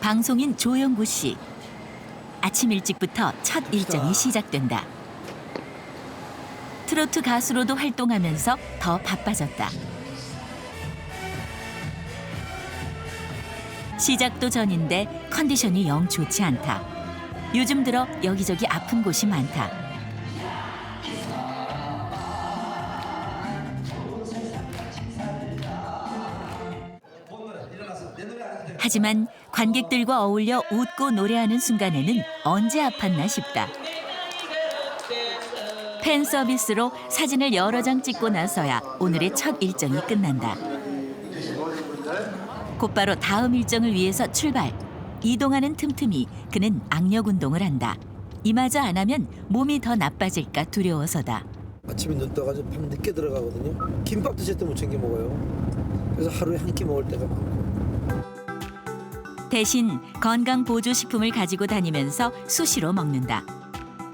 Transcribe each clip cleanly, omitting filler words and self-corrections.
방송인 조영구 씨. 아침 일찍부터 첫 일정이 시작된다. 트로트 가수로도 활동하면서 더 바빠졌다. 시작도 전인데 컨디션이 영 좋지 않다. 요즘 들어 여기저기 아픈 곳이 많다. 하지만 관객들과 어울려 웃고 노래하는 순간에는 언제 아팠나 싶다. 팬 서비스로 사진을 여러 장 찍고 나서야 오늘의 첫 일정이 끝난다. 곧바로 다음 일정을 위해서 출발. 이동하는 틈틈이 그는 악력 운동을 한다. 이마저 안 하면 몸이 더 나빠질까 두려워서다. 아침에 눈 떠가지고 밤 늦게 들어가거든요. 김밥도 제때 못 챙겨 먹어요. 그래서 하루에 한 끼 먹을 때가 많고. 대신 건강보조식품을 가지고 다니면서 수시로 먹는다.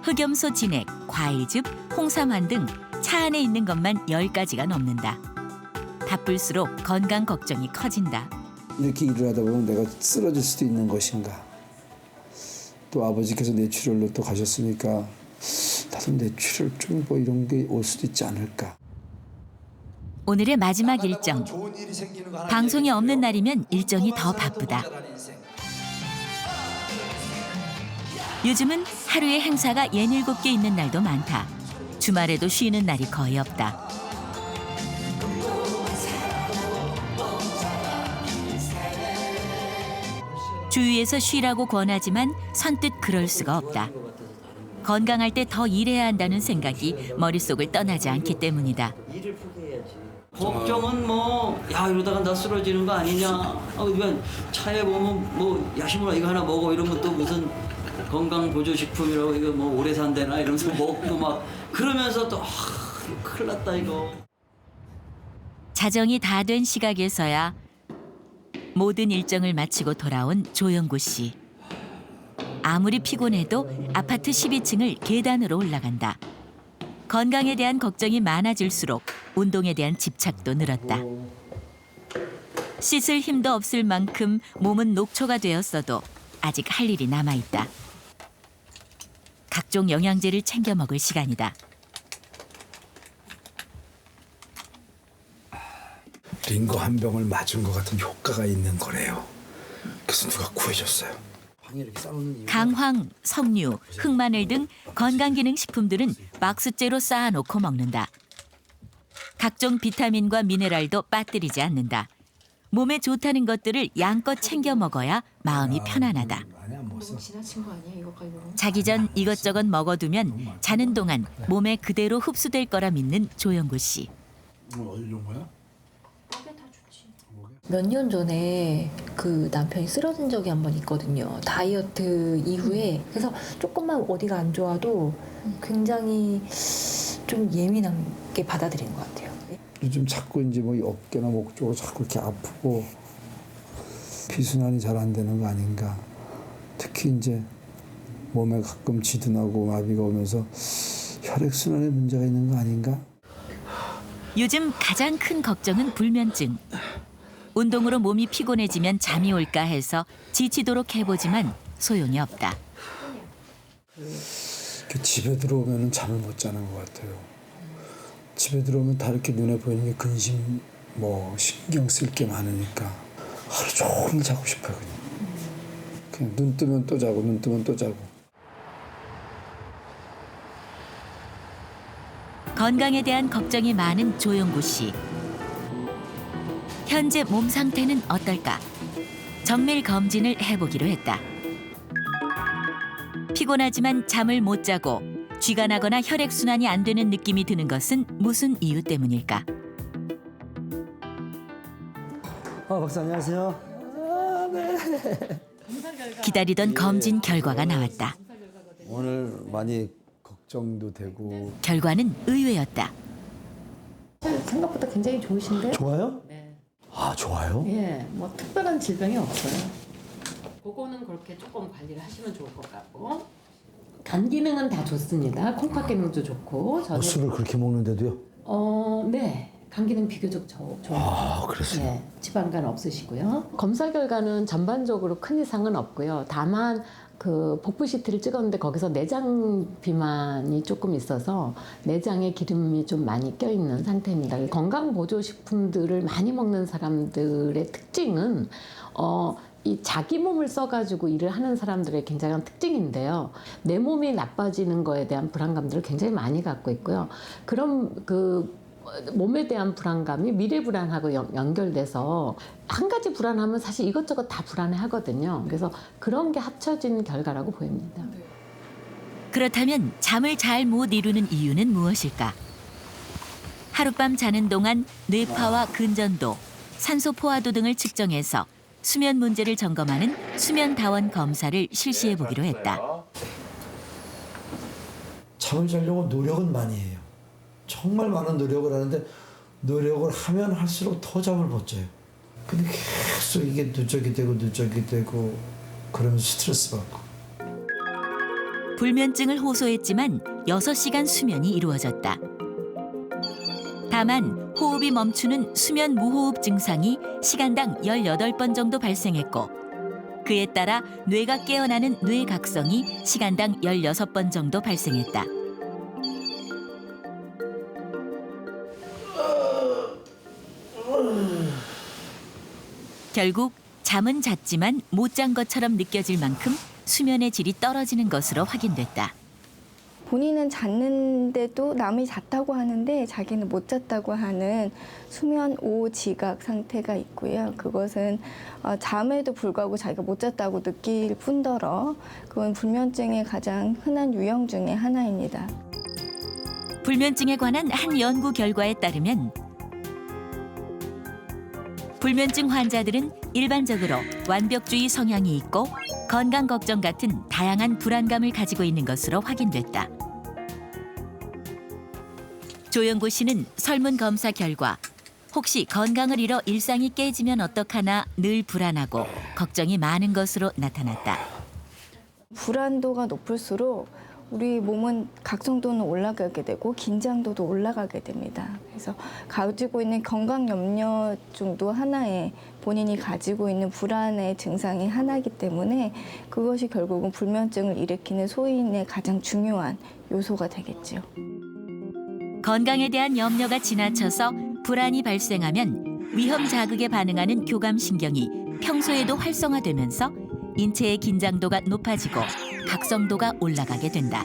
흑염소 진액, 과일즙, 홍삼환 등 차 안에 있는 것만 10가지가 넘는다. 바쁠수록 건강 걱정이 커진다. 이렇게 일을 하다 보면 내가 쓰러질 수도 있는 것인가. 또 아버지께서 뇌출혈로 또 가셨으니까 나도 뇌출혈증 뭐 이런 게 올 수도 있지 않을까. 오늘의 마지막 일정. 방송이 없는 날이면 일정이 더 바쁘다. 요즘은 하루에 행사가 67개 있는 날도 많다. 주말에도 쉬는 날이 거의 없다. 주위에서 쉬라고 권하지만 선뜻 그럴 수가 없다. 건강할 때 더 일해야 한다는 생각이 머릿속을 떠나지 않기 때문이다. 걱정은 뭐, 야, 이러다가 나 쓰러지는 거 아니냐. 그러면 차에 보면 뭐, 야식물 이거 하나 먹어. 이러면 또 무슨 건강보조식품이라고 이거 뭐 오래 산대나 이러면서 먹고 막 그러면서 또, 큰일 났다, 이거. 자정이 다 된 시각에서야 모든 일정을 마치고 돌아온 조영구 씨. 아무리 피곤해도 아파트 12층을 계단으로 올라간다. 건강에 대한 걱정이 많아질수록 운동에 대한 집착도 늘었다. 씻을 힘도 없을 만큼 몸은 녹초가 되었어도 아직 할 일이 남아있다. 각종 영양제를 챙겨 먹을 시간이다. 링거 한 병을 맞은 것 같은 효과가 있는 거래요. 그래서 누가 구해줬어요. 강황, 석류, 흑마늘 등 건강기능식품들은 박스째로 쌓아놓고 먹는다. 각종 비타민과 미네랄도 빠뜨리지 않는다. 몸에 좋다는 것들을 양껏 챙겨 먹어야 마음이 편안하다. 자기 전 이것저것 먹어두면 자는 동안 몸에 그대로 흡수될 거라 믿는 조영구 씨. 몇 년 전에 그 남편이 쓰러진 적이 한 번 있거든요. 다이어트 이후에. 그래서 조금만 어디가 안 좋아도 굉장히 좀 예민하게 받아들이는 것 같아요. 요즘 자꾸 이제 뭐 어깨나 목 쪽으로 자꾸 이렇게 아프고 피순환이 잘 안 되는 거 아닌가. 특히 이제 몸에 가끔 지둔하고 마비가 오면서 혈액순환에 문제가 있는 거 아닌가. 요즘 가장 큰 걱정은 불면증. 운동으로 몸이 피곤해지면 잠이 올까 해서 지치도록 해보지만 소용이 없다. 집에 들어오면 잠을 못 자는 것 같아요. 집에 들어오면 다 이렇게 눈에 보이는 게 근심, 뭐 신경 쓸 게 많으니까 하루 종일 자고 싶어요. 그냥 눈 뜨면 또 자고, 눈 뜨면 또 자고. 건강에 대한 걱정이 많은 조영구 씨. 현재 몸 상태는 어떨까? 정밀 검진을 해보기로 했다. 피곤하지만 잠을 못 자고 쥐가 나거나 혈액순환이 안 되는 느낌이 드는 것은 무슨 이유 때문일까? 박사 안녕하세요. 네. 기다리던 검진 결과가 나왔다. 오늘 많이 걱정도 되고. 결과는 의외였다. 생각보다 굉장히 좋으신데? 좋아요? 네. 아 좋아요? 예, 뭐 특별한 질병이 없어요. 그거는 그렇게 조금 관리를 하시면 좋을 것 같고. 간 기능은 다 좋습니다. 콩팥 기능도 좋고. 저는 술을 그렇게 먹는데도요? 네. 감기는 비교적 좋아요. 아, 그랬어요. 네, 지방간 없으시고요. 검사 결과는 전반적으로 큰 이상은 없고요. 다만 그 복부 CT를 찍었는데 거기서 내장 비만이 조금 있어서 내장에 기름이 좀 많이 껴있는 상태입니다. 건강 보조 식품들을 많이 먹는 사람들의 특징은 이 자기 몸을 써가지고 일을 하는 사람들의 굉장한 특징인데요. 내 몸이 나빠지는 거에 대한 불안감들을 굉장히 많이 갖고 있고요. 그런 그 몸에 대한 불안감이 미래 불안하고 연결돼서 한 가지 불안하면 사실 이것저것 다 불안해 하거든요. 그래서 그런 게 합쳐진 결과라고 보입니다. 그렇다면 잠을 잘 못 이루는 이유는 무엇일까? 하룻밤 자는 동안 뇌파와 근전도, 산소 포화도 등을 측정해서 수면 문제를 점검하는 수면 다원 검사를 실시해 보기로 했다. 잠을 자려고 노력은 많이 해요. 정말 많은 노력을 하는데 노력을 하면 할수록 더 잠을 못 자요. 근데 계속 이게 누적이 되고 그러면 스트레스 받고. 불면증을 호소했지만 6시간 수면이 이루어졌다. 다만 호흡이 멈추는 수면 무호흡 증상이 시간당 18번 정도 발생했고 그에 따라 뇌가 깨어나는 뇌각성이 시간당 16번 정도 발생했다. 결국 잠은 잤지만 못 잔 것처럼 느껴질 만큼 수면의 질이 떨어지는 것으로 확인됐다. 본인은 잤는데도 남이 잤다고 하는데 자기는 못 잤다고 하는 수면 오지각 상태가 있고요. 그것은 잠에도 불구하고 자기가 못 잤다고 느낄 뿐더러 그건 불면증의 가장 흔한 유형 중에 하나입니다. 불면증에 관한 한 연구 결과에 따르면 불면증 환자들은 일반적으로 완벽주의 성향이 있고 건강 걱정 같은 다양한 불안감을 가지고 있는 것으로 확인됐다. 조영구 씨는 설문검사 결과 혹시 건강을 잃어 일상이 깨지면 어떡하나 늘 불안하고 걱정이 많은 것으로 나타났다. 불안도가 높을수록 우리 몸은 각성도는 올라가게 되고 긴장도도 올라가게 됩니다. 그래서 가지고 있는 건강 염려 중도 하나에 본인이 가지고 있는 불안의 증상이 하나이기 때문에 그것이 결국은 불면증을 일으키는 소인의 가장 중요한 요소가 되겠죠. 건강에 대한 염려가 지나쳐서 불안이 발생하면 위험 자극에 반응하는 교감신경이 평소에도 활성화되면서 인체의 긴장도가 높아지고 각성도가 올라가게 된다.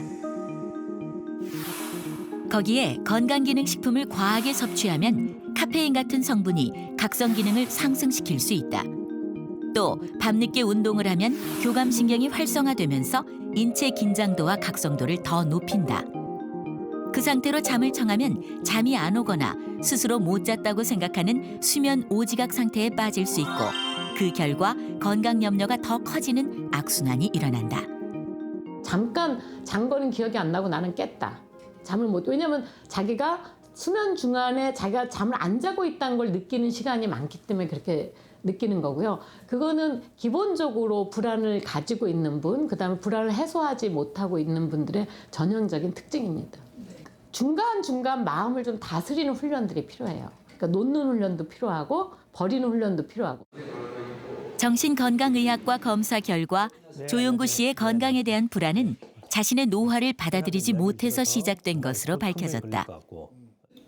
거기에 건강기능식품을 과하게 섭취하면 카페인 같은 성분이 각성 기능을 상승시킬 수 있다. 또 밤늦게 운동을 하면 교감신경이 활성화되면서 인체 긴장도와 각성도를 더 높인다. 그 상태로 잠을 청하면 잠이 안 오거나 스스로 못 잤다고 생각하는 수면 오지각 상태에 빠질 수 있고 그 결과 건강 염려가 더 커지는 악순환이 일어난다. 잠깐 잔 거는 기억이 안 나고 나는 깼다. 잠을 못. 왜냐면 자기가 수면 중간에 자기가 잠을 안 자고 있다는 걸 느끼는 시간이 많기 때문에 그렇게 느끼는 거고요. 그거는 기본적으로 불안을 가지고 있는 분, 그다음에 불안을 해소하지 못하고 있는 분들의 전형적인 특징입니다. 중간중간 마음을 좀 다스리는 훈련들이 필요해요. 그러니까 놓는 훈련도 필요하고 버리는 훈련도 필요하고. 정신건강의학과 검사 결과 조용구 씨의 건강에 대한 불안은 자신의 노화를 받아들이지 못해서 시작된 것으로 밝혀졌다.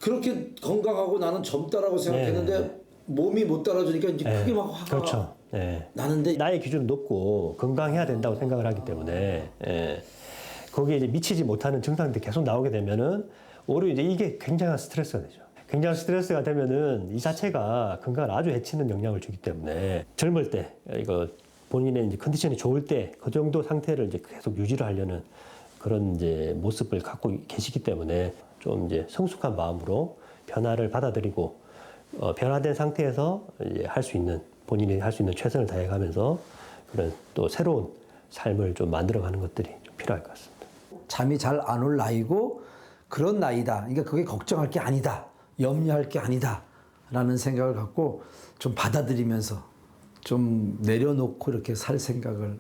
그렇게 건강하고 나는 젊다라고 생각했는데 몸이 못 따라주니까 이제 크게 막 화가 그렇죠. 나는데 나의 기준은 높고 건강해야 된다고 생각을 하기 때문에 거기에 이제 미치지 못하는 증상들이 계속 나오게 되면은 오히려 이제 이게 굉장한 스트레스가 되죠. 굉장한 스트레스가 되면은 이 자체가 건강을 아주 해치는 영향을 주기 때문에 젊을 때 이거 본인의 이제 컨디션이 좋을 때 그 정도 상태를 이제 계속 유지를 하려는 그런 이제 모습을 갖고 계시기 때문에 좀 이제 성숙한 마음으로 변화를 받아들이고 변화된 상태에서 이제 할 수 있는 본인이 할 수 있는 최선을 다해가면서 그런 또 새로운 삶을 좀 만들어가는 것들이 좀 필요할 것 같습니다. 잠이 잘 안 올 나이고 그런 나이다. 그러니까 그게 걱정할 게 아니다. 염려할 게 아니다. 라는 생각을 갖고 좀 받아들이면서 좀 내려놓고 이렇게 살 생각을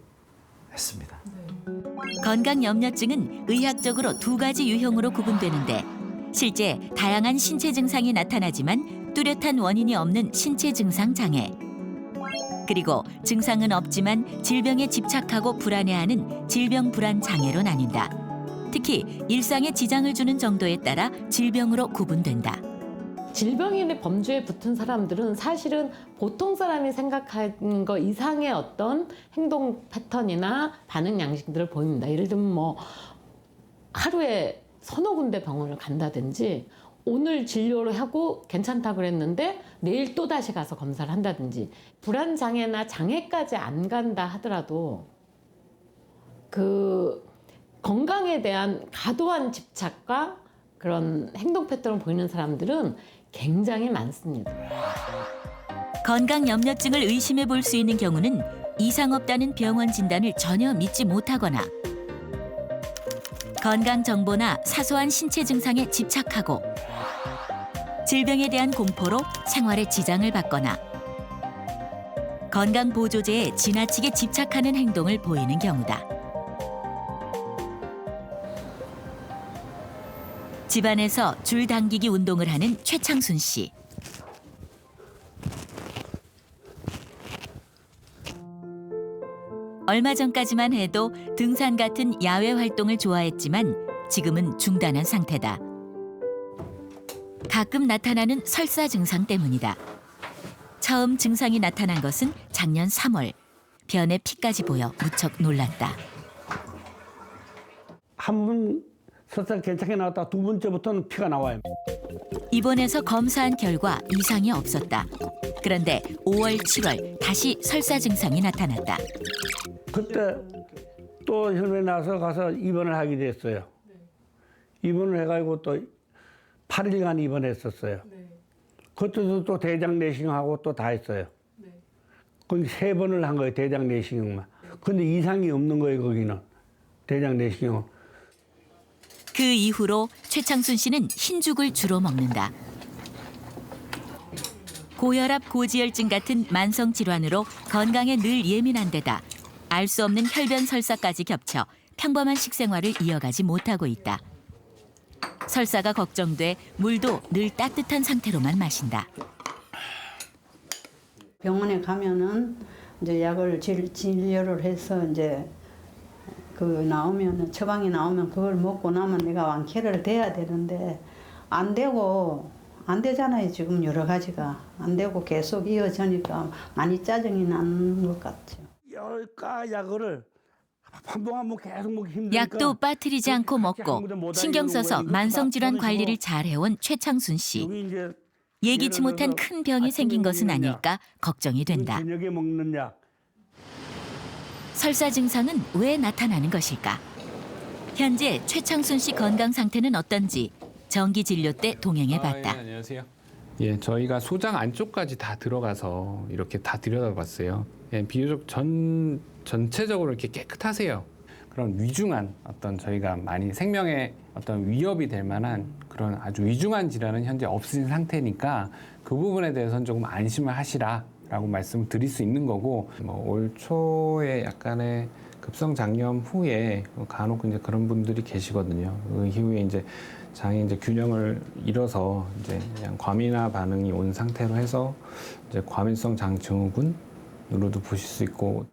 했습니다. 건강염려증은 의학적으로 두 가지 유형으로 구분되는데 실제 다양한 신체 증상이 나타나지만 뚜렷한 원인이 없는 신체 증상 장애. 그리고 증상은 없지만 질병에 집착하고 불안해하는 질병 불안 장애로 나뉜다. 특히 일상에 지장을 주는 정도에 따라 질병으로 구분된다. 질병인의 범주에 붙은 사람들은 사실은 보통 사람이 생각하는 거 이상의 어떤 행동 패턴이나 반응 양식들을 보입니다. 예를 들면 뭐 하루에 서너 군데 병원을 간다든지 오늘 진료를 하고 괜찮다고 그랬는데 내일 또 다시 가서 검사를 한다든지 불안 장애나 장애까지 안 간다 하더라도 그 건강에 대한 과도한 집착과 그런 행동 패턴을 보이는 사람들은 굉장히 많습니다. 건강 염려증을 의심해 볼 수 있는 경우는 이상 없다는 병원 진단을 전혀 믿지 못하거나 건강 정보나 사소한 신체 증상에 집착하고 질병에 대한 공포로 생활에 지장을 받거나 건강 보조제에 지나치게 집착하는 행동을 보이는 경우다. 집안에서 줄 당기기 운동을 하는 최창순 씨. 얼마 전까지만 해도 등산 같은 야외 활동을 좋아했지만 지금은 중단한 상태다. 가끔 나타나는 설사 증상 때문이다. 처음 증상이 나타난 것은 작년 3월. 변에 피까지 보여 무척 놀랐다. 한 번 설사 괜찮게 나왔다 두 번째부터는 피가 나와요. 입원해서 검사한 결과 이상이 없었다. 그런데 5월, 7월 다시 설사 증상이 나타났다. 그때 또 혈변이 나서 가서 입원을 하게 됐어요. 입원을 해가지고 또 8일간 입원했었어요. 그때도 또 대장 내시경하고 또 다 했어요. 거기 3번을 한 거예요, 대장 내시경만. 근데 이상이 없는 거예요, 거기는. 대장 내시경. 그 이후로 최창순 씨는 흰죽을 주로 먹는다. 고혈압, 고지혈증 같은 만성 질환으로 건강에 늘 예민한 데다 알 수 없는 혈변 설사까지 겹쳐 평범한 식생활을 이어가지 못하고 있다. 설사가 걱정돼 물도 늘 따뜻한 상태로만 마신다. 병원에 가면은 이제 약을 진료를 해서 이제 그 나오면 처방이 나오면 그걸 먹고 나면 내가 완쾌를 돼야 되는데 안 되고 안 되잖아요. 지금 여러 가지가 안 되고 계속 이어지니까 많이 짜증이 나는 것 같죠. 열가 약을 한동안 뭐 계속 먹기 힘드니까 약도 빠뜨리지 않고 먹고 신경 써서 만성질환 관리를 잘 해온 최창순 씨. 여기 이제 예기치 못한 큰 병이 생긴 것은 아닐까 걱정이 된다. 저녁에 먹는 약. 설사 증상은 왜 나타나는 것일까? 현재 최창순 씨 건강 상태는 어떤지 정기 진료 때 동행해 봤다. 예, 안녕하세요. 예, 저희가 소장 안쪽까지 다 들어가서 이렇게 다 들여다봤어요. 예, 비교적 전체적으로 이렇게 깨끗하세요. 그런 위중한 어떤 저희가 많이 생명에 어떤 위협이 될 만한 그런 아주 위중한 질환은 현재 없으신 상태니까 그 부분에 대해서는 조금 안심을 하시라라고 말씀을 드릴 수 있는 거고, 뭐 올 초에 약간의 급성 장염 후에 간혹 이제 그런 분들이 계시거든요. 그 이후에 이제 장이 이제 균형을 잃어서 이제 그냥 과민화 반응이 온 상태로 해서 이제 과민성 장 증후군으로도 보실 수 있고.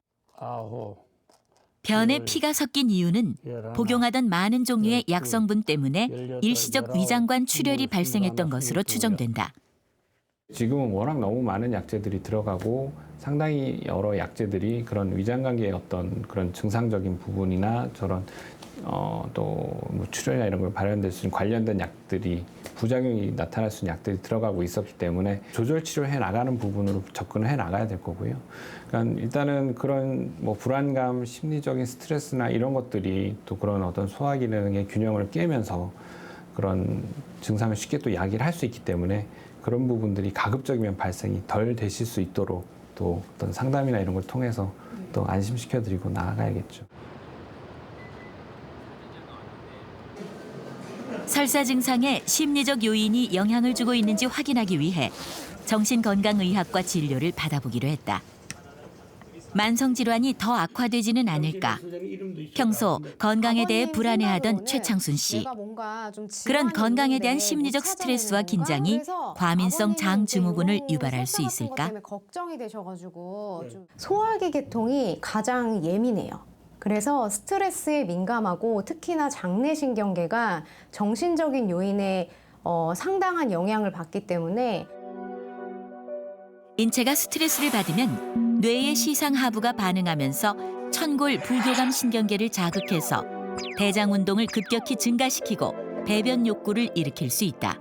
변에 피가 섞인 이유는 복용하던 많은 종류의 약성분 때문에 일시적 위장관 출혈이 발생했던 것으로 추정된다. 지금은 워낙 너무 많은 약제들이 들어가고 상당히 여러 약제들이 그런 위장관계의 어떤 그런 증상적인 부분이나 저런 또뭐 출혈이나 이런 걸 발현될 수 있는 관련된 약들이 부작용이 나타날 수 있는 약들이 들어가고 있었기 때문에 조절 치료해 나가는 부분으로 접근을 해 나가야 될 거고요. 그러니까 일단은 그런 뭐 불안감, 심리적인 스트레스나 이런 것들이 또 그런 어떤 소화 기능의 균형을 깨면서 그런 증상을 쉽게 또 야기를 할 수 있기 때문에 그런 부분들이 가급적이면 발생이 덜 되실 수 있도록 또 어떤 상담이나 이런 걸 통해서 또 안심시켜드리고 나아가야겠죠. 설사 증상에 심리적 요인이 영향을 주고 있는지 확인하기 위해 정신건강의학과 진료를 받아보기로 했다. 만성 질환이 더 악화되지는 않을까. 평소 건강에 대해 불안해하던 최창순 씨. 그런 건강에 대한 심리적 스트레스와 긴장이 과민성 장증후군을 유발할 수 있을까? 걱정이 되셔가지고 소화기 계통이 가장 예민해요. 그래서 스트레스에 민감하고 특히나 장내신경계가 정신적인 요인에 상당한 영향을 받기 때문에 인체가 스트레스를 받으면 뇌의 시상하부가 반응하면서 천골 부교감 신경계를 자극해서 대장 운동을 급격히 증가시키고 배변 욕구를 일으킬 수 있다.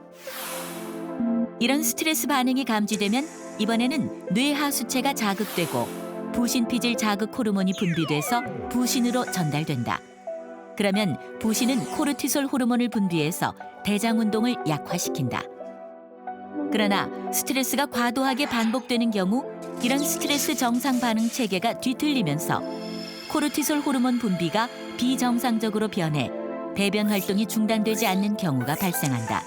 이런 스트레스 반응이 감지되면 이번에는 뇌하수체가 자극되고 부신피질 자극 호르몬이 분비돼서 부신으로 전달된다. 그러면 부신은 코르티솔 호르몬을 분비해서 대장 운동을 약화시킨다. 그러나 스트레스가 과도하게 반복되는 경우 이런 스트레스 정상 반응 체계가 뒤틀리면서 코르티솔 호르몬 분비가 비정상적으로 변해 배변 활동이 중단되지 않는 경우가 발생한다.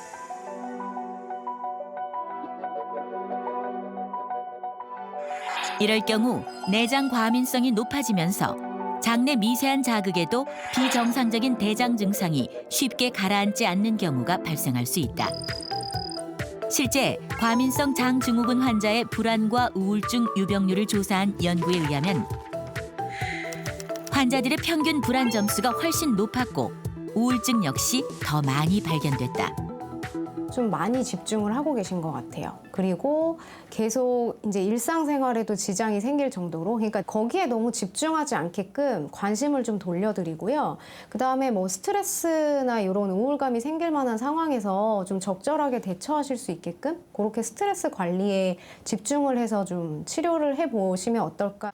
이럴 경우 내장 과민성이 높아지면서 장내 미세한 자극에도 비정상적인 대장 증상이 쉽게 가라앉지 않는 경우가 발생할 수 있다. 실제 과민성 장증후군 환자의 불안과 우울증 유병률을 조사한 연구에 의하면 환자들의 평균 불안 점수가 훨씬 높았고 우울증 역시 더 많이 발견됐다. 좀 많이 집중을 하고 계신 것 같아요. 그리고 계속 이제 일상생활에도 지장이 생길 정도로, 그러니까 거기에 너무 집중하지 않게끔 관심을 좀 돌려드리고요. 그다음에 뭐 스트레스나 이런 우울감이 생길 만한 상황에서 좀 적절하게 대처하실 수 있게끔 그렇게 스트레스 관리에 집중을 해서 좀 치료를 해보시면 어떨까.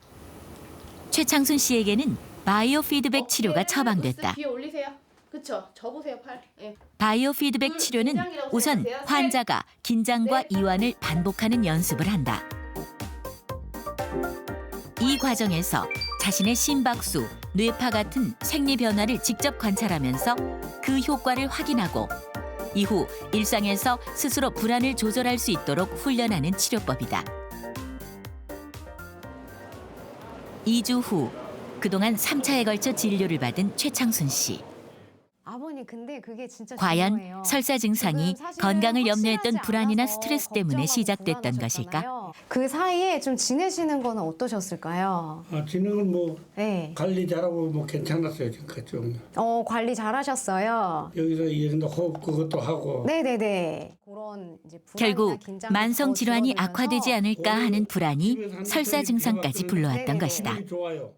최창순 씨에게는 바이오 피드백 치료가 처방됐다. 뒤에 올리세요. 그쵸? 접으세요, 팔. 예. 바이오 피드백 치료는 우선 환자가 긴장과 이완을 반복하는 연습을 한다. 이 과정에서 자신의 심박수, 뇌파 같은 생리 변화를 직접 관찰하면서 그 효과를 확인하고 이후 일상에서 스스로 불안을 조절할 수 있도록 훈련하는 치료법이다. 2주 후 그동안 3차에 걸쳐 진료를 받은 최창순 씨. 아버님, 근데 그게 진짜 과연 중요해요. 설사 증상이 지금 사실은 건강을 염려했던 확실하지 불안이나 않아서 스트레스 때문에 걱정하고 시작됐던 불안하셨잖아요. 것일까? 그 사이에 좀 지내시는 거는 어떠셨을까요? 지능은 뭐 네. 관리 잘하고 뭐 괜찮았어요 지금까지 좀. 관리 잘하셨어요. 여기서 이런데 호흡 그것도 하고. 네네네. 그런 이제 불안이나 결국 긴장이 만성 더 질환이 줄어들면서 악화되지 않을까 하는 불안이 설사 증상까지 불러왔던 네네네. 것이다. 좋아요.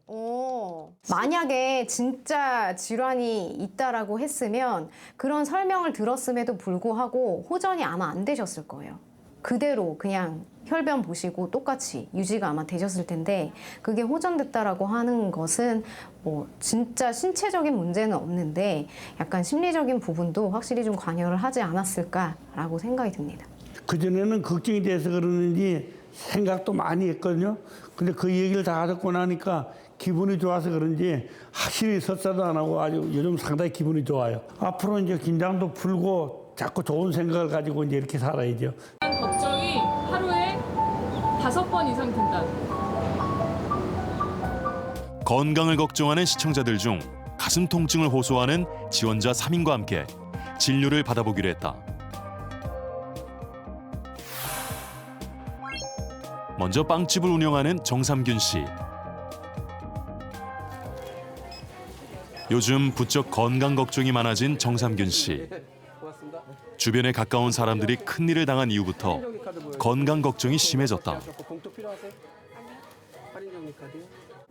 만약에 진짜 질환이 있다라고 했으면 그런 설명을 들었음에도 불구하고 호전이 아마 안 되셨을 거예요. 그대로 그냥 혈변 보시고 똑같이 유지가 아마 되셨을 텐데 그게 호전됐다라고 하는 것은 뭐 진짜 신체적인 문제는 없는데 약간 심리적인 부분도 확실히 좀 관여를 하지 않았을까라고 생각이 듭니다. 그전에는 걱정이 돼서 그러는지 생각도 많이 했거든요. 근데 그 얘기를 다 듣고 나니까 기분이 좋아서 그런지 확실히 설사도 안 하고 아주 요즘 상당히 기분이 좋아요. 앞으로 이제 긴장도 풀고 자꾸 좋은 생각을 가지고 이제 이렇게 살아야죠. 걱정이 하루에 5번 이상 든다. 건강을 걱정하는 시청자들 중 가슴 통증을 호소하는 지원자 3인과 함께 진료를 받아보기로 했다. 먼저 빵집을 운영하는 정삼균 씨. 요즘 부쩍 건강 걱정이 많아진 정삼균 씨. 주변에 가까운 사람들이 큰일을 당한 이후부터 건강 걱정이 심해졌다.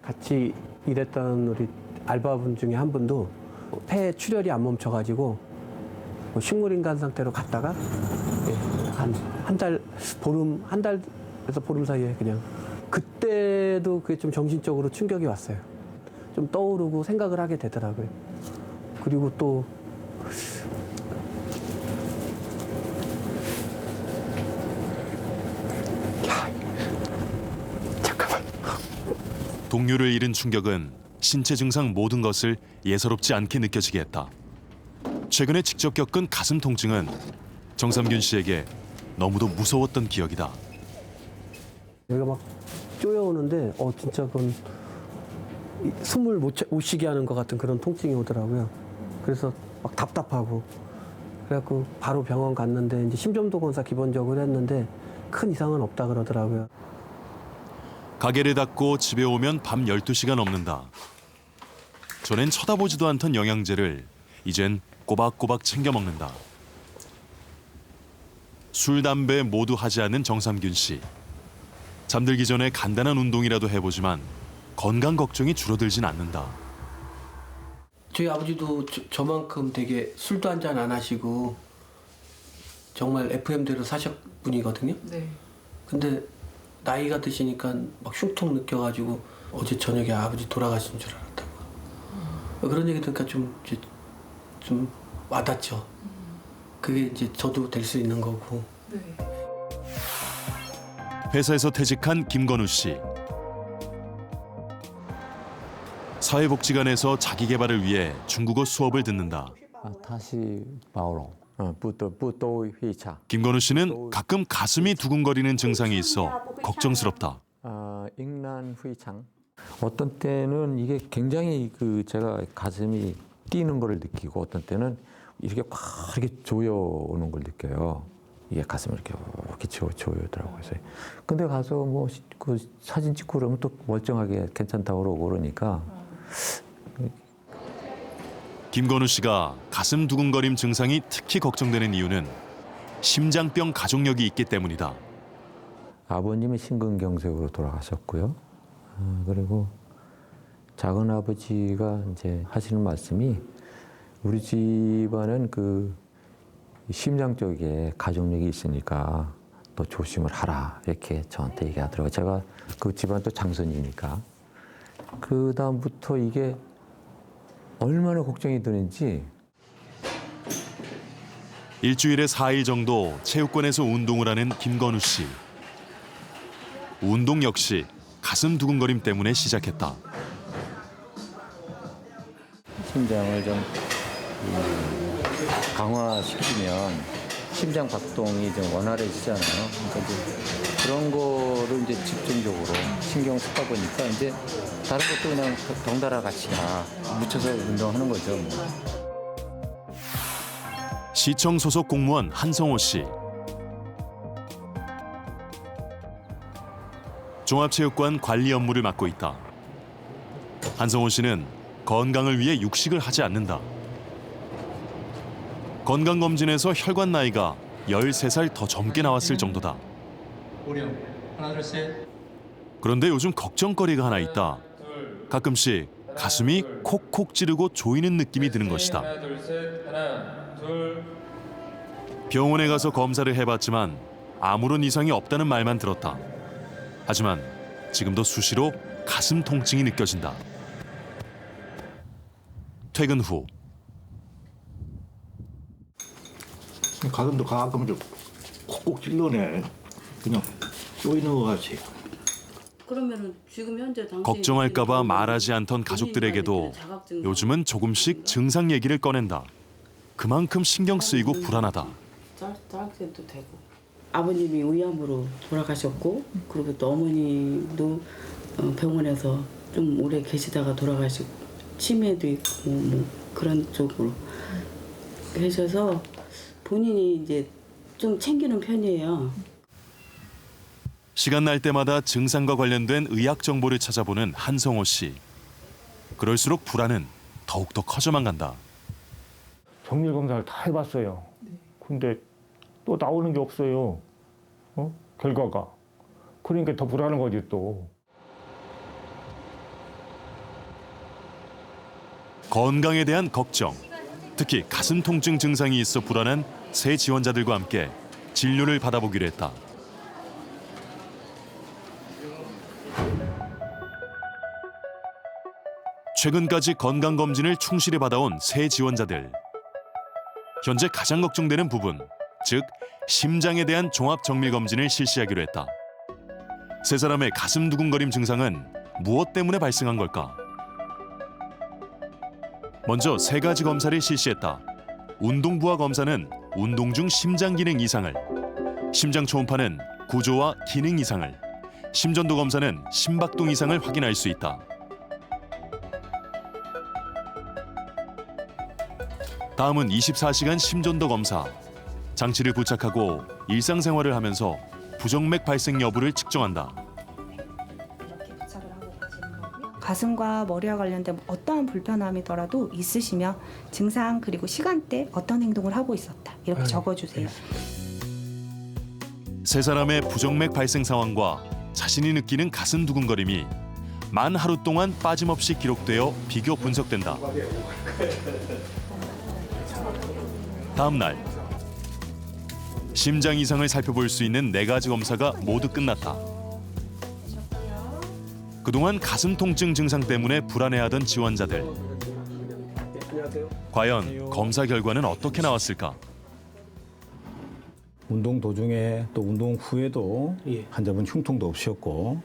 같이 일했던 우리 알바분 중에 한 분도 폐 출혈이 안 멈춰가지고 식물인간 상태로 갔다가 한 달, 한 달에서 보름 사이에 그냥 그때도 그게 좀 정신적으로 충격이 왔어요. 좀 떠오르고 생각을 하게 되더라고요. 그리고 또 동료를 잃은 충격은 신체 증상 모든 것을 예사롭지 않게 느껴지게 했다. 최근에 직접 겪은 가슴 통증은 정삼균 씨에게 너무도 무서웠던 기억이다. 여기가 막 쪼여오는데 진짜 그건 숨을 못 쉬게 하는 것 같은 그런 통증이 오더라고요. 그래서 막 답답하고 그래갖고 바로 병원 갔는데 이제 심전도 검사 기본적으로 했는데 큰 이상은 없다 그러더라고요. 가게를 닫고 집에 오면 밤 12시가 넘는다. 전엔 쳐다보지도 않던 영양제를 이젠 꼬박꼬박 챙겨 먹는다. 술, 담배 모두 하지 않는 정삼균 씨. 잠들기 전에 간단한 운동이라도 해보지만 건강 걱정이 줄어들진 않는다. 저희 아버지도 저만큼 되게 술도 한잔 안 하시고 정말 FM대로 사셨 분이거든요. 네. 근데 나이가 드시니까 막 흉통 느껴가지고 어제 저녁에 아버지 돌아가신 줄 알았다고. 그런 얘기 들으니까 좀 와닿죠. 그게 이제 저도 될 수 있는 거고. 네. 회사에서 퇴직한 김건우 씨. 사회복지관에서 자기개발을 위해 중국어 수업을 듣는다. 다시 마오로. 또 회차. 김건우 씨는 가끔 가슴이 두근거리는 증상이 있어 걱정스럽다. ingnan 회창. 어떤 때는 이게 굉장히 제가 가슴이 뛰는 걸 느끼고 어떤 때는 이렇게 꽉 이렇게 조여오는 걸 느껴요. 이게 가슴을 이렇게 조여오더라고요. 근데 가서 뭐 그 사진 찍고 그러면 또 멀쩡하게 괜찮다고 그러고 그러니까. 김건우 씨가 가슴 두근거림 증상이 특히 걱정되는 이유는 심장병 가족력이 있기 때문이다. 아버님이 심근경색으로 돌아가셨고요. 그리고 작은 아버지가 이제 하시는 말씀이 우리 집안은 그 심장 쪽에 가족력이 있으니까 너 조심을 하라 이렇게 저한테 얘기하더라고요. 제가 그 집안 또 장손이니까. 그 다음부터 이게 얼마나 걱정이 드는지. 일주일에 4일 정도 체육관에서 운동을 하는 김건우 씨. 운동 역시 가슴 두근거림 때문에 시작했다. 심장을 좀 강화시키면 심장 박동이 좀 원활해지잖아요. 그러니까 이제 그런 거를 이제 집중적으로 신경 쓰다 보니까 이제 다른 것도 그냥 덩달아 같이 다 묻혀서 운동하는 거죠. 시청 소속 공무원 한성호 씨. 종합체육관 관리 업무를 맡고 있다. 한성호 씨는 건강을 위해 육식을 하지 않는다. 건강검진에서 혈관 나이가 13살 더 젊게 나왔을 정도다. 그런데 요즘 걱정거리가 하나 있다. 가끔씩 가슴이 콕콕 찌르고 조이는 느낌이 드는 것이다. 병원에 가서 검사를 해봤지만 아무런 이상이 없다는 말만 들었다. 하지만 지금도 수시로 가슴 통증이 느껴진다. 퇴근 후 가슴도 가끔 좀 콕콕 찔러내. 그냥 쪼이는 것 같이. 그러면은 지금 현재 당신 걱정할까봐 말하지 않던 가족들에게도 요즘은 조금씩 증상 얘기를 꺼낸다. 그만큼 신경 쓰이고 불안하다. 짤짤도 되고. 아버님이 위암으로 돌아가셨고, 그리고 또 어머니도 병원에서 좀 오래 계시다가 돌아가시고, 치매도 있고 뭐 그런 쪽으로 계셔서 본인이 이제 좀 챙기는 편이에요. 시간 날 때마다 증상과 관련된 의학 정보를 찾아보는 한성호 씨. 그럴수록 불안은 더욱더 커져만 간다. 정밀 검사를 다 해봤어요. 근데 또 나오는 게 없어요. 결과가. 그러니까 더 불안한 거지 또. 건강에 대한 걱정, 특히 가슴 통증 증상이 있어 불안한 새 지원자들과 함께 진료를 받아보기로 했다. 최근까지 건강검진을 충실히 받아온 새 지원자들. 현재 가장 걱정되는 부분, 즉 심장에 대한 종합정밀검진을 실시하기로 했다. 세 사람의 가슴 두근거림 증상은 무엇 때문에 발생한 걸까? 먼저 3가지 검사를 실시했다. 운동부하 검사는 운동 중 심장 기능 이상을, 심장 초음파는 구조와 기능 이상을, 심전도 검사는 심박동 이상을 확인할 수 있다. 다음은 24시간 심전도 검사. 장치를 부착하고 일상생활을 하면서 부정맥 발생 여부를 측정한다. 가슴과 머리와 관련된 어떠한 불편함이더라도 있으시면 증상 그리고 시간대 어떤 행동을 하고 있었다 이렇게 적어주세요. 세 사람의 부정맥 발생 상황과 자신이 느끼는 가슴 두근거림이 만 하루 동안 빠짐없이 기록되어 비교 분석된다. 다음 날 심장 이상을 살펴볼 수 있는 4가지 검사가 모두 끝났다. 그동안 가슴 통증 증상 때문에 불안해하던 지원자들. 과연 검사 결과는 어떻게 나왔을까? 운동 도중에 또 운동 후에도 환자분 흉통도 없으셨고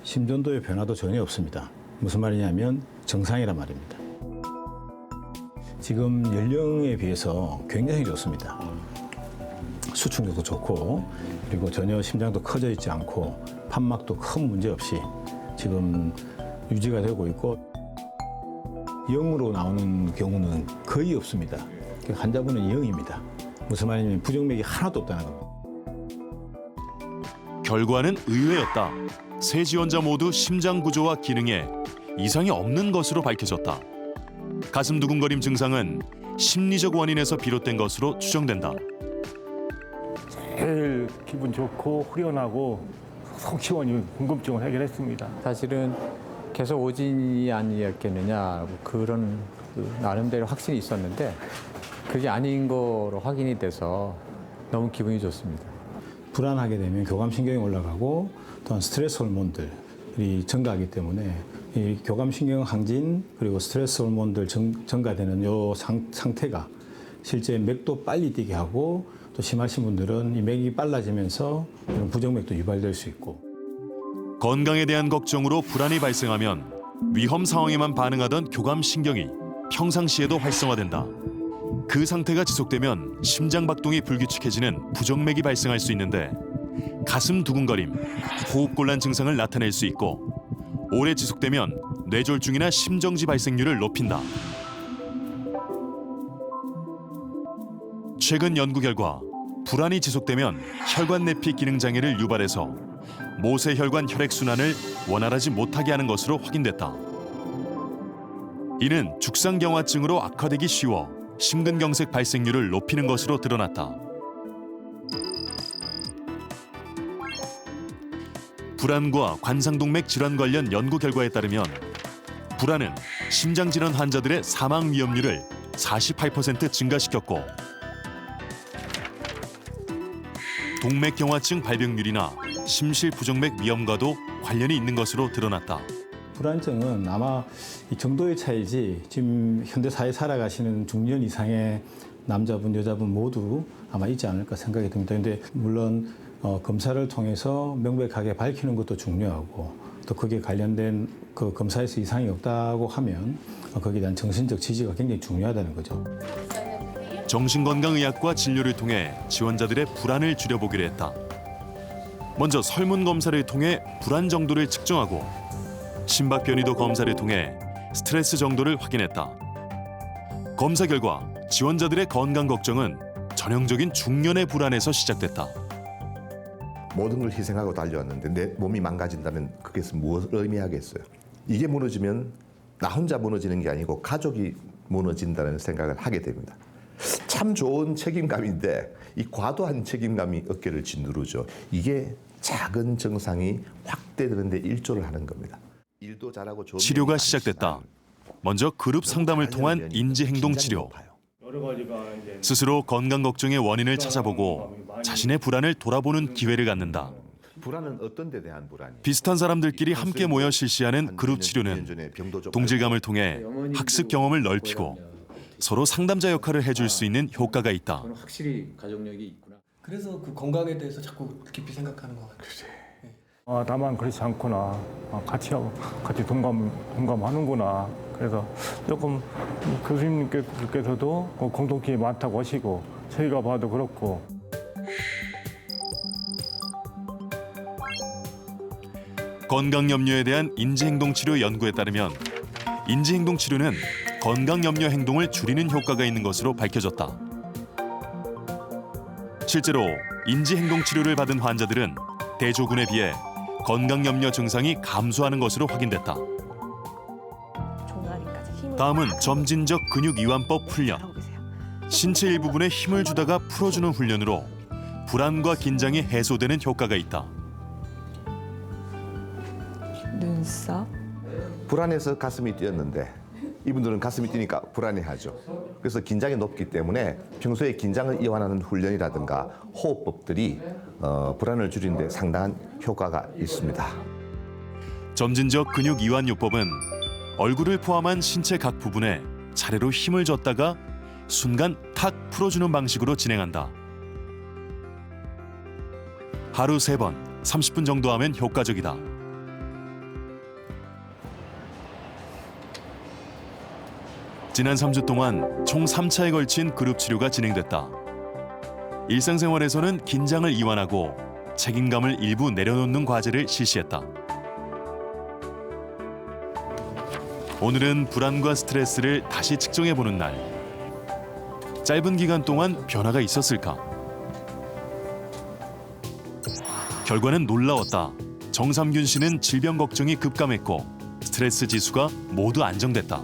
심전도의 변화도 전혀 없습니다. 무슨 말이냐면 정상이란 말입니다. 지금 연령에 비해서 굉장히 좋습니다. 수축력도 좋고 그리고 전혀 심장도 커져 있지 않고 판막도 큰 문제 없이 지금 유지가 되고 있고 0으로 나오는 경우는 거의 없습니다. 환자분은 0입니다. 무슨 말이냐면 부정맥이 하나도 없다는 겁니다. 결과는 의외였다. 세 지원자 모두 심장 구조와 기능에 이상이 없는 것으로 밝혀졌다. 가슴 두근거림 증상은 심리적 원인에서 비롯된 것으로 추정된다. 제일 기분 좋고 후련하고 속 시원히 궁금증을 해결했습니다. 사실은 계속 오진이 아니었겠느냐 그런 나름대로 확신이 있었는데 그게 아닌 거로 확인이 돼서 너무 기분이 좋습니다. 불안하게 되면 교감신경이 올라가고 또한 스트레스 호르몬들이 증가하기 때문에 이 교감신경 항진 그리고 스트레스 호르몬들 증가되는 이 상태가 실제 맥도 빨리 뛰게 하고 또 심하신 분들은 이 맥이 빨라지면서 이런 부정맥도 유발될 수 있고. 건강에 대한 걱정으로 불안이 발생하면 위험 상황에만 반응하던 교감신경이 평상시에도 활성화된다. 그 상태가 지속되면 심장 박동이 불규칙해지는 부정맥이 발생할 수 있는데 가슴 두근거림, 호흡곤란 증상을 나타낼 수 있고 오래 지속되면 뇌졸중이나 심정지 발생률을 높인다. 최근 연구 결과 불안이 지속되면 혈관 내피 기능 장애를 유발해서 모세혈관 혈액순환을 원활하지 못하게 하는 것으로 확인됐다. 이는 죽상경화증으로 악화되기 쉬워 심근경색 발생률을 높이는 것으로 드러났다. 불안과 관상동맥 질환 관련 연구 결과에 따르면 불안은 심장질환 환자들의 사망 위험률을 48% 증가시켰고 동맥경화증 발병률이나 심실부정맥 위험과도 관련이 있는 것으로 드러났다. 불안증은 아마 이 정도의 차이지 지금 현대 사회 살아가시는 중년 이상의 남자분, 여자분 모두 아마 있지 않을까 생각이 듭니다. 그런데 물론 검사를 통해서 명백하게 밝히는 것도 중요하고 또 거기에 관련된 그 검사에서 이상이 없다고 하면 거기에 대한 정신적 지지가 굉장히 중요하다는 거죠. 정신건강의학과 진료를 통해 지원자들의 불안을 줄여보기로 했다. 먼저 설문검사를 통해 불안 정도를 측정하고 심박변이도 검사를 통해 스트레스 정도를 확인했다. 검사 결과 지원자들의 건강 걱정은 전형적인 중년의 불안에서 시작됐다. 모든 걸 희생하고 달려왔는데 내 몸이 망가진다면 그것은 무엇을 의미하겠어요? 이게 무너지면 나 혼자 무너지는 게 아니고 가족이 무너진다는 생각을 하게 됩니다. 참 좋은 책임감인데 이 과도한 책임감이 어깨를 짓누르죠. 이게 작은 증상이 확대되는데 일조를 하는 겁니다. 일도 잘하고 좋은 치료가 시작됐다. 먼저 그룹 상담을 통한 인지행동 치료. 스스로 건강 걱정의 원인을 찾아보고 자신의 불안을 돌아보는 기회를 갖는다. 불안은 어떤 데 대한 불안이? 비슷한 사람들끼리 함께 모여 실시하는 그룹 치료는 동질감을 통해 학습 경험을 넓히고 서로 상담자 역할을 해줄 수 있는 효과가 있다. 확실히 가족력이 있구나. 그래서 그 건강에 대해서 자꾸 깊이 생각하는 것 같아요. 나만 그렇지 않구나. 같이 동감하는구나. 그래서 조금 교수님께서도 공통점이 많다고 하시고 저희가 봐도 그렇고. 건강 염려에 대한 인지행동 치료 연구에 따르면 인지행동 치료는 건강염려 행동을 줄이는 효과가 있는 것으로 밝혀졌다. 실제로 인지행동치료를 받은 환자들은 대조군에 비해 건강염려 증상이 감소하는 것으로 확인됐다. 다음은 점진적 근육이완법 훈련. 신체 일부분에 힘을 주다가 풀어주는 훈련으로 불안과 긴장이 해소되는 효과가 있다. 눈썹. 불안해서 가슴이 뛰었는데 이분들은 가슴이 뛰니까 불안해하죠. 그래서 긴장이 높기 때문에 평소에 긴장을 이완하는 훈련이라든가 호흡법들이 불안을 줄이는 데 상당한 효과가 있습니다. 점진적 근육 이완 요법은 얼굴을 포함한 신체 각 부분에 차례로 힘을 줬다가 순간 탁 풀어주는 방식으로 진행한다. 하루 3번, 30분 정도 하면 효과적이다. 지난 3주 동안 총 3차에 걸친 그룹 치료가 진행됐다. 일상생활에서는 긴장을 이완하고 책임감을 일부 내려놓는 과제를 실시했다. 오늘은 불안과 스트레스를 다시 측정해보는 날. 짧은 기간 동안 변화가 있었을까? 결과는 놀라웠다. 정삼균 씨는 질병 걱정이 급감했고 스트레스 지수가 모두 안정됐다.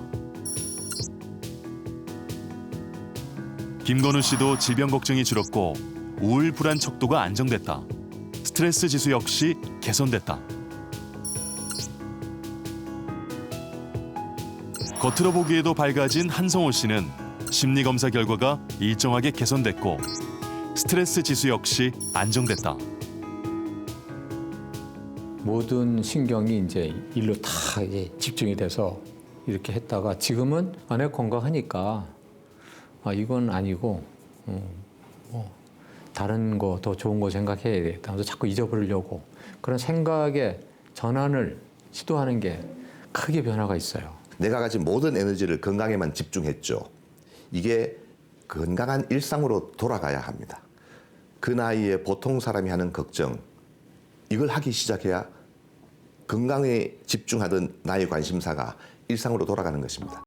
김건우 씨도 질병 걱정이 줄었고 우울 불안 척도가 안정됐다. 스트레스 지수 역시 개선됐다. 겉으로 보기에도 밝아진 한성호 씨는 심리 검사 결과가 일정하게 개선됐고 스트레스 지수 역시 안정됐다. 모든 신경이 이제 일로 다 이제 집중이 돼서 이렇게 했다가 지금은 내가 건강하니까 이건 아니고 다른 거 더 좋은 거 생각해야 되겠다 하면서 자꾸 잊어버리려고 그런 생각의 전환을 시도하는 게 크게 변화가 있어요. 내가 가진 모든 에너지를 건강에만 집중했죠. 이게 건강한 일상으로 돌아가야 합니다. 그 나이에 보통 사람이 하는 걱정, 이걸 하기 시작해야 건강에 집중하던 나의 관심사가 일상으로 돌아가는 것입니다.